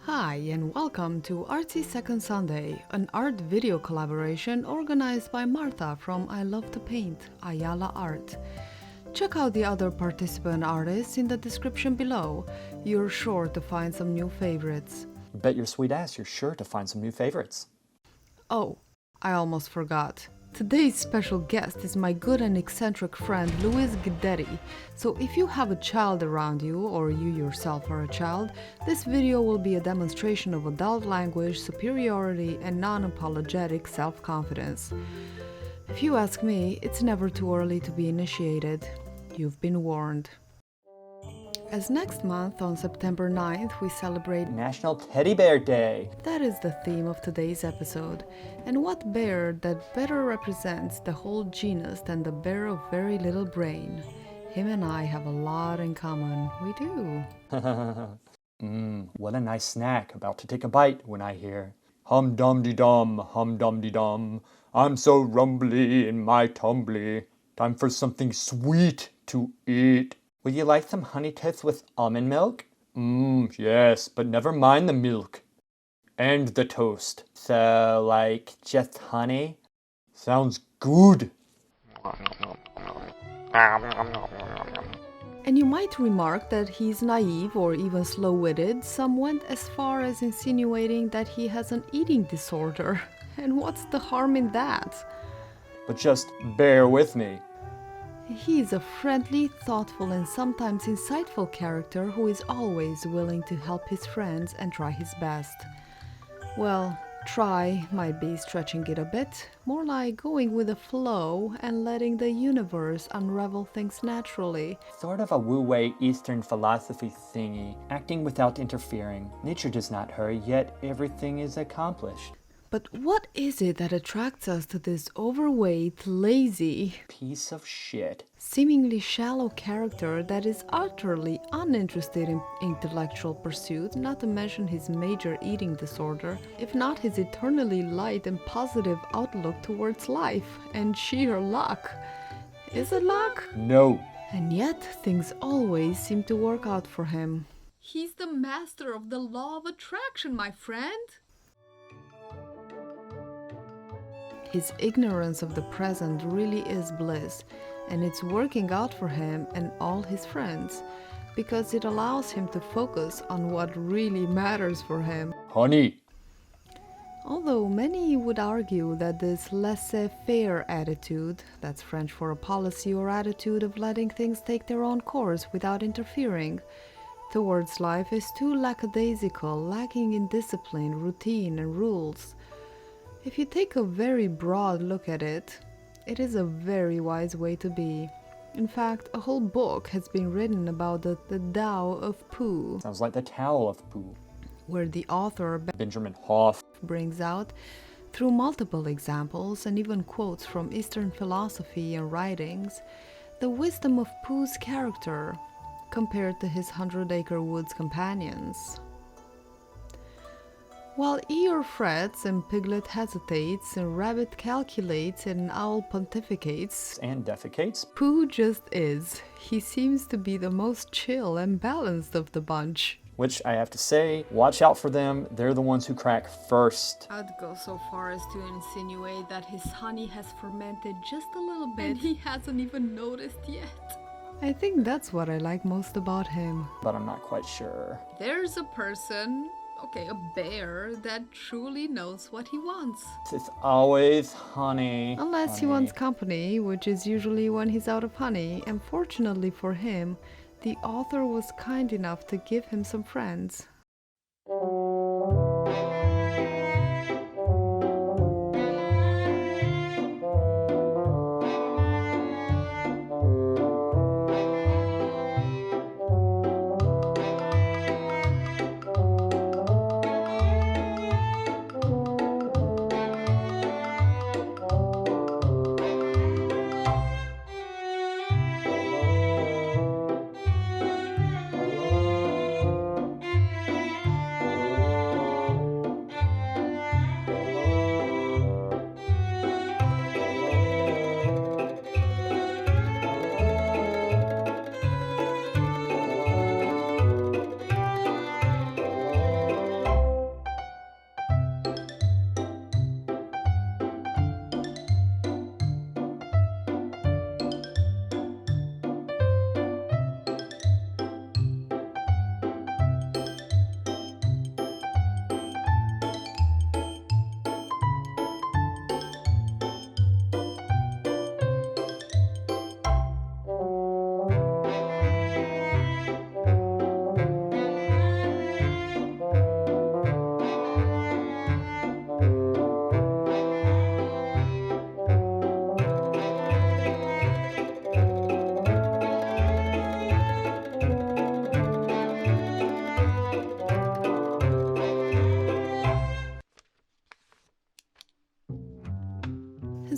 Hi and welcome to Artsy Second Sunday, an art video collaboration organized by Martha from I Love to Paint, AyalaArt. Check out the other participant artists in the description below. You're sure to find some new favorites. Bet your sweet ass you're sure to find some new favorites. Oh, I almost forgot. Today's special guest is my good and eccentric friend Luis Guidetti. So if you have a child around you, or you yourself are a child, this video will be a demonstration of adult language, superiority, and non-apologetic self-confidence. If you ask me, it's never too early to be initiated. You've been warned. As next month, on September 9th, we celebrate National Teddy Bear Day. That is the theme of today's episode. And what bear that better represents the whole genus than the bear of very little brain? Him and I have a lot in common. We do. What a nice snack. About to take a bite when I hear hum-dum-de-dum, hum-dum-de-dum. I'm so rumbly in my tumbly. Time for something sweet to eat. Would you like some honey toast with almond milk? Yes, but never mind the milk. And the toast. So, like, just honey? Sounds good. And you might remark that he's naive or even slow-witted. Some went as far as insinuating that he has an eating disorder. And what's the harm in that? But just bear with me. He is a friendly, thoughtful, and sometimes insightful character who is always willing to help his friends and try his best. Well, try might be stretching it a bit, more like going with the flow and letting the universe unravel things naturally. Sort of a wu-wei Eastern philosophy thingy, acting without interfering. Nature does not hurry, yet everything is accomplished. But what is it that attracts us to this overweight, lazy, Piece of shit. seemingly shallow character that is utterly uninterested in intellectual pursuit, not to mention his major eating disorder, if not his eternally light and positive outlook towards life and sheer luck? Is it luck? No. And yet, things always seem to work out for him. He's the master of the law of attraction, my friend. His ignorance of the present really is bliss, and it's working out for him and all his friends, because it allows him to focus on what really matters for him. Honey. Although many would argue that this laissez-faire attitude, that's French for a policy or attitude of letting things take their own course without interfering, towards life is too lackadaisical, lacking in discipline, routine, and rules. If you take a very broad look at it, it is a very wise way to be. In fact, a whole book has been written about the Tao of Pooh, Sounds like the Tao of Pooh. where the author Benjamin Hoff. brings out, through multiple examples and even quotes from Eastern philosophy and writings, the wisdom of Pooh's character compared to his 100-acre woods companions. While Eeyore frets and Piglet hesitates and Rabbit calculates and Owl pontificates, And defecates. Pooh just is. He seems to be the most chill and balanced of the bunch. Which I have to say, watch out for them. They're the ones who crack first. I'd go so far as to insinuate that his honey has fermented just a little bit and he hasn't even noticed yet. I think that's what I like most about him. But I'm not quite sure. There's a person, a bear, that truly knows what he wants. It's always honey. Unless he wants company, which is usually when he's out of honey, and fortunately for him, the author was kind enough to give him some friends.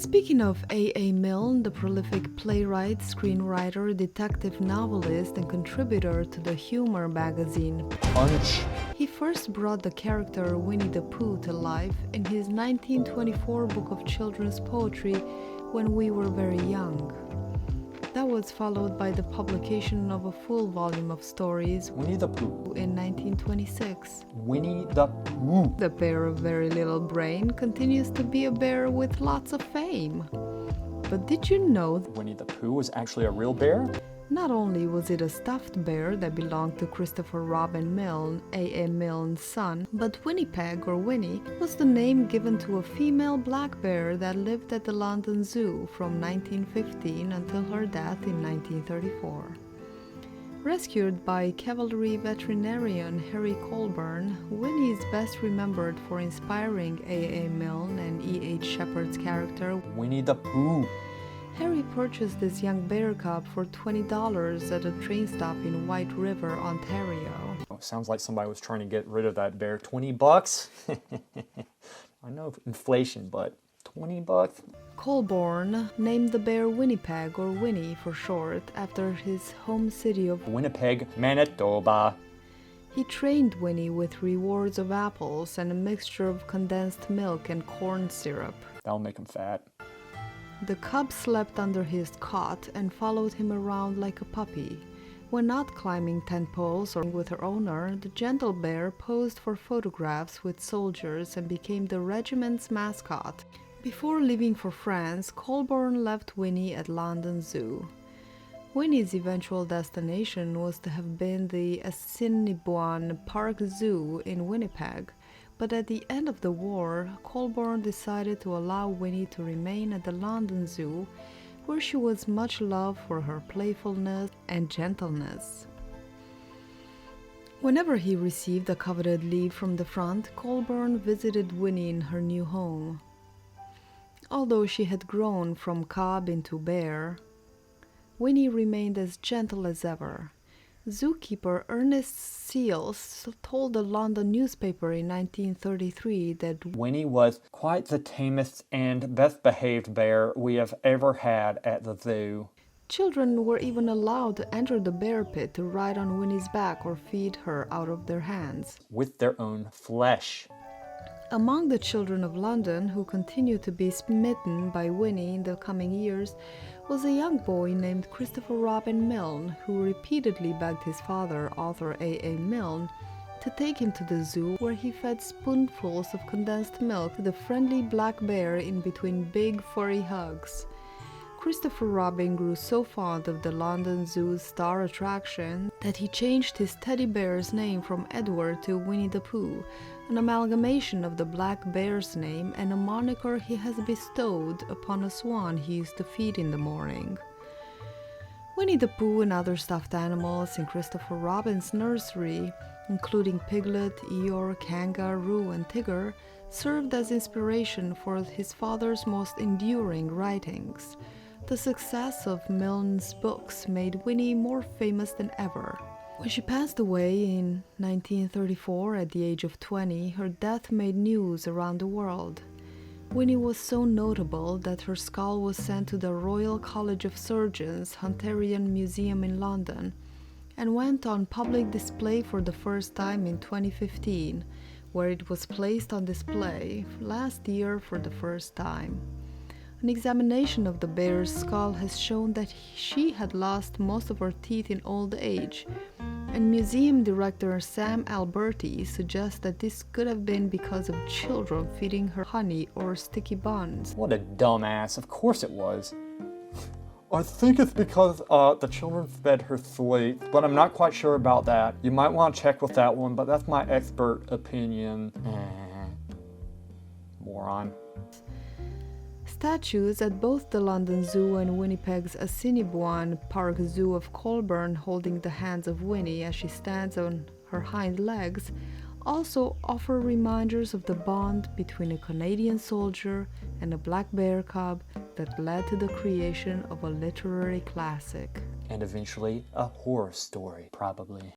Speaking of A. Milne, the prolific playwright, screenwriter, detective novelist, and contributor to the humor magazine Punch. he first brought the character Winnie the Pooh to life in his 1924 book of children's poetry, When We Were Very Young. That was followed by the publication of a full volume of stories, Winnie the Pooh. in 1926. Winnie the Pooh. The bear of very little brain continues to be a bear with lots of fame. But did you know Winnie the Pooh was actually a real bear? not only was it a stuffed bear that belonged to Christopher Robin Milne, A. Milne's son, but Winnipeg, or Winnie, was the name given to a female black bear that lived at the London Zoo from 1915 until her death in 1934. Rescued by cavalry veterinarian Harry Colburn, Winnie is best remembered for inspiring A. Milne and E. H. Shepard's character. Winnie the Pooh. Harry purchased this young bear cub for $20 at a train stop in White River, Ontario. Oh, sounds like somebody was trying to get rid of that bear. 20 bucks? I know inflation, but 20 bucks? Colborne named the bear Winnipeg, or Winnie for short, after his home city of Winnipeg, Manitoba. He trained Winnie with rewards of apples and a mixture of condensed milk and corn syrup. That'll make him fat. The cub slept under his cot and followed him around like a puppy. When not climbing tent poles or with her owner, the gentle bear posed for photographs with soldiers and became the regiment's mascot. Before leaving for France, Colborne left Winnie at London Zoo. Winnie's eventual destination was to have been the Assiniboine Park Zoo in Winnipeg, but at the end of the war, Colborne decided to allow Winnie to remain at the London Zoo, where she was much loved for her playfulness and gentleness. Whenever he received a coveted leave from the front, Colborne visited Winnie in her new home. Although she had grown from cub into bear, Winnie remained as gentle as ever. Zookeeper Ernest Seals told a London newspaper in 1933 that Winnie was quite the tamest and best behaved bear we have ever had at the zoo. children were even allowed to enter the bear pit to ride on Winnie's back or feed her out of their hands. With their own flesh. Among the children of London who continued to be smitten by Winnie in the coming years was a young boy named Christopher Robin Milne, who repeatedly begged his father, author A. Milne, to take him to the zoo, where he fed spoonfuls of condensed milk to the friendly black bear in between big furry hugs. Christopher Robin grew so fond of the London Zoo's star attraction that he changed his teddy bear's name from Edward to Winnie the Pooh, an amalgamation of the black bear's name and a moniker he has bestowed upon a swan he used to feed in the morning. Winnie the Pooh and other stuffed animals in Christopher Robin's nursery, including Piglet, Eeyore, Kanga, Roo, and Tigger, served as inspiration for his father's most enduring writings. The success of Milne's books made Winnie more famous than ever. When she passed away in 1934 at the age of 20, her death made news around the world. Winnie was so notable that her skull was sent to the Royal College of Surgeons Hunterian Museum in London and went on public display for the first time in 2015, where it was placed on display last year for the first time. An examination of the bear's skull has shown that she had lost most of her teeth in old age, and museum director Sam Alberti suggests that this could have been because of children feeding her honey or sticky buns. What a dumbass. Of course it was. I think it's because the children fed her sweets, but I'm not quite sure about that. You might want to check with that one, but that's my expert opinion. Moron. Statues at both the London Zoo and Winnipeg's Assiniboine Park Zoo of Colborne holding the hands of Winnie as she stands on her hind legs also offer reminders of the bond between a Canadian soldier and a black bear cub that led to the creation of a literary classic. And eventually a horror story, probably.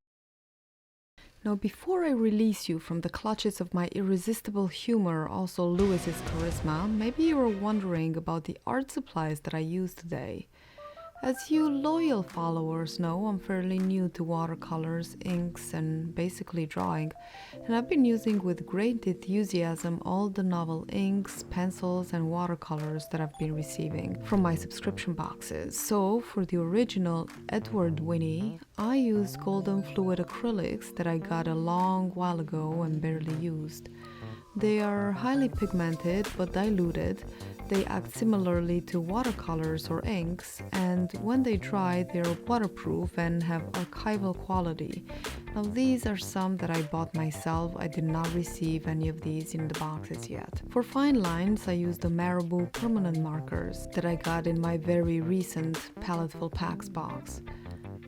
Now, before I release you from the clutches of my irresistible humor, also Louis's charisma, maybe you are wondering about the art supplies that I use today. As you loyal followers know, I'm fairly new to watercolors, inks, and basically drawing, and I've been using with great enthusiasm all the novel inks, pencils, and watercolors that I've been receiving from my subscription boxes. So, for the original Edward Winnie, I used golden fluid acrylics that I got a long while ago and barely used. They are highly pigmented but diluted. They act similarly to watercolors or inks, and when they dry, they're waterproof and have archival quality. Now, these are some that I bought myself. I did not receive any of these in the boxes yet. For fine lines, I used the Marabou permanent markers that I got in my very recent Palettefull Packs box.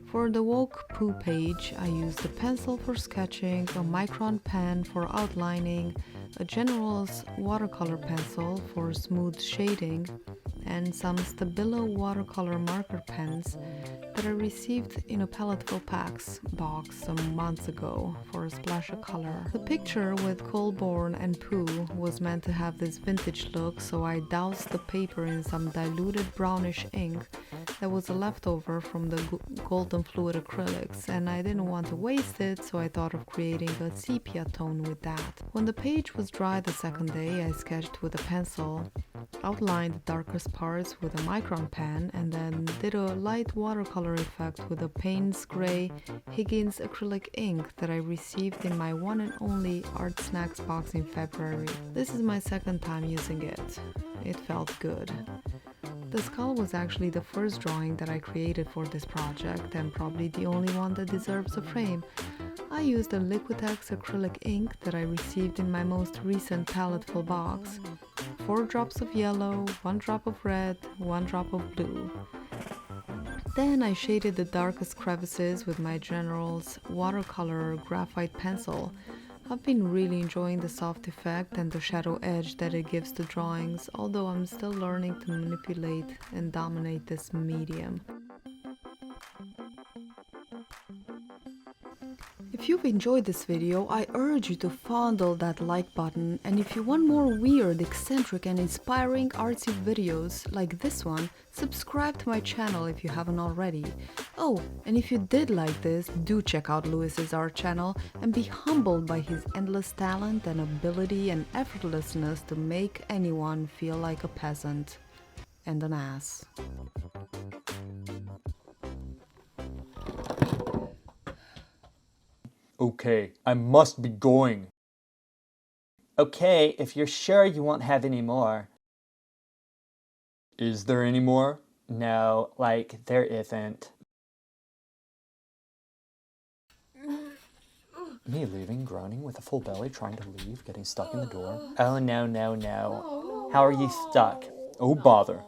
For the Woke Pooh page, I used a pencil for sketching, a micron pen for outlining, a General's watercolor pencil for smooth shading, and some Stabilo watercolor marker pens that I received in a Palettefull Packs box some months ago for a splash of color. The picture with Colborne and Pooh was meant to have this vintage look, so I doused the paper in some diluted brownish ink that was a leftover from the golden fluid acrylics, and I didn't want to waste it, so I thought of creating a sepia tone with that. When the page was dry the second day, I sketched with a pencil, outlined the darkest parts with a micron pen, and then did a light watercolor effect with a Payne's Gray Higgins acrylic ink that I received in my one and only Art Snacks box in February. This is my second time using it. It felt good. The skull was actually the first drawing that I created for this project, and probably the only one that deserves a frame. I used a Liquitex acrylic ink that I received in my most recent Palettefull box. 4 drops of yellow, 1 drop of red, 1 drop of blue. Then I shaded the darkest crevices with my General's watercolor graphite pencil. I've been really enjoying the soft effect and the shadow edge that it gives to drawings, although I'm still learning to manipulate and dominate this medium. If you've enjoyed this video, I urge you to fondle that like button, and if you want more weird, eccentric, and inspiring artsy videos like this one, subscribe to my channel if you haven't already. Oh, and if you did like this, do check out Louis's art channel and be humbled by his endless talent and ability and effortlessness to make anyone feel like a peasant and an ass. Okay, I must be going. Okay, if you're sure you won't have any more. Is there any more? No, like, there isn't. Me leaving, groaning with a full belly, trying to leave, getting stuck in the door. Oh, no, no, no. How are you stuck? Oh, bother.